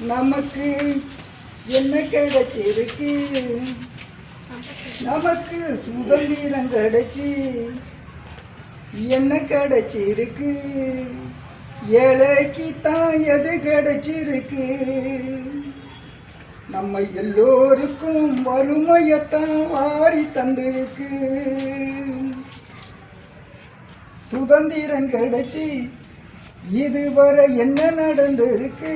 நமக்கு என்ன கிடைச்சிருக்கு? நமக்கு சுதந்திரம் கிடைச்சி என்ன கிடைச்சிருக்கு? ஏழைக்கு தான் எது கிடைச்சிருக்கு? நம்ம எல்லோருக்கும் வறுமையத்தான் வாரி தந்திருக்கு. சுதந்திரம் கிடைச்சி இதுவரை என்ன நடந்திருக்கு?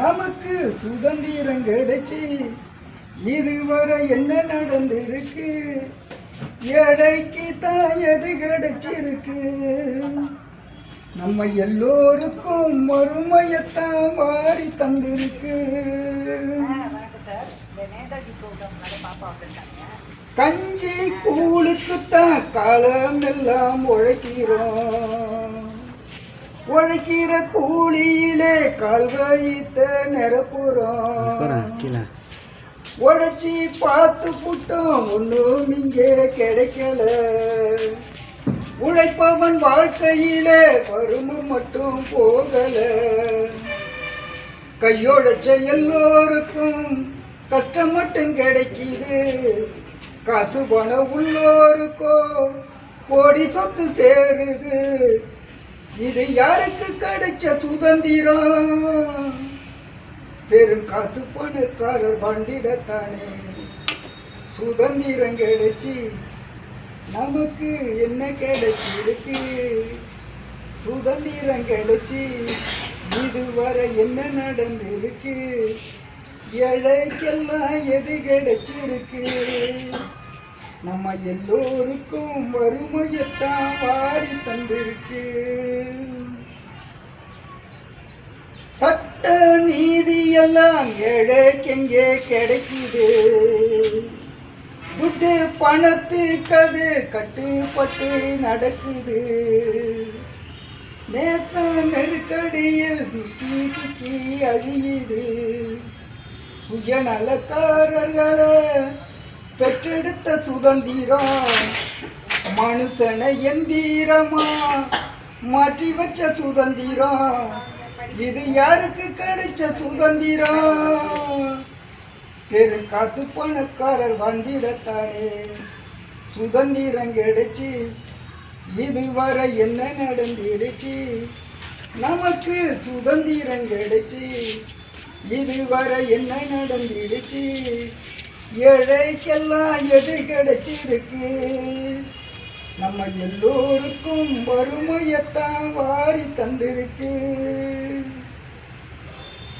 நமக்கு சுதந்திரம் கிடைச்சி இதுவரை என்ன நடந்திருக்கு? ஏழைக்கு தான் எது கிடைச்சிருக்கு? நம்ம எல்லோருக்கும் வறுமையத்தான் வாரி தந்திருக்கு. கஞ்சி கூழுக்குத்தான் காலம் எல்லாம் உழைக்கிறோம். உழைக்கிற கூலியிலே கால் வைத்த நிரப்புறோம். உழைச்சி பார்த்து புட்டோம் ஒன்றும் இங்கே கிடைக்கல. உழைப்பவன் வாழ்க்கையிலே வறுமை மட்டும் போகல. கையோடைச்ச எல்லோருக்கும் கஷ்டம் மட்டும் கிடைக்குது. காசு பணம் உள்ளோருக்கோ கோடி சொத்து சேருது. இது யாருக்கு கிடைச்ச சுதந்திரம்? பெரும் காசு பணக்காரர் வண்டிடத்தானே சுதந்திரம் கிடைச்சி நமக்கு என்ன கிடைச்சிருக்கு? சுதந்திரம் கிடைச்சி இதுவரை என்ன நடந்திருக்கு? ஏழைக்கெல்லாம் எது கிடைச்சிருக்கு? நம்ம எல்லோருக்கும் வறுமையத்தான் வாரி தந்திருக்கு. சட்ட நீதி எல்லாம் ஏழைக்கெங்கே கிடைக்குது? துட்டு பணத்துக்கு அது கட்டுப்பட்டு நடக்குது. நேச நெருக்கடியில் சிக்கி அழியுது. சுயநலக்காரர்களை பெற்றெடுத்த சுதந்திரம் மனுஷனை எந்திரமா மாற்றி வச்ச சுதந்திரம். இது யாருக்கு கிடைச்ச சுதந்திரம்? பெரும் காசு பணக்காரர் வந்திடத்தானே சுதந்திரம் கிடைச்சி இதுவரை என்ன நடந்துடுச்சு? நமக்கு சுதந்திரம் கிடைச்சி இதுவரை என்ன நடந்துடுச்சு? ஏழைக்கெல்லாம் எது கிடைச்சிருக்கு? நம்ம எல்லோருக்கும் வறுமையத்தான் வாரி தந்திருக்கு.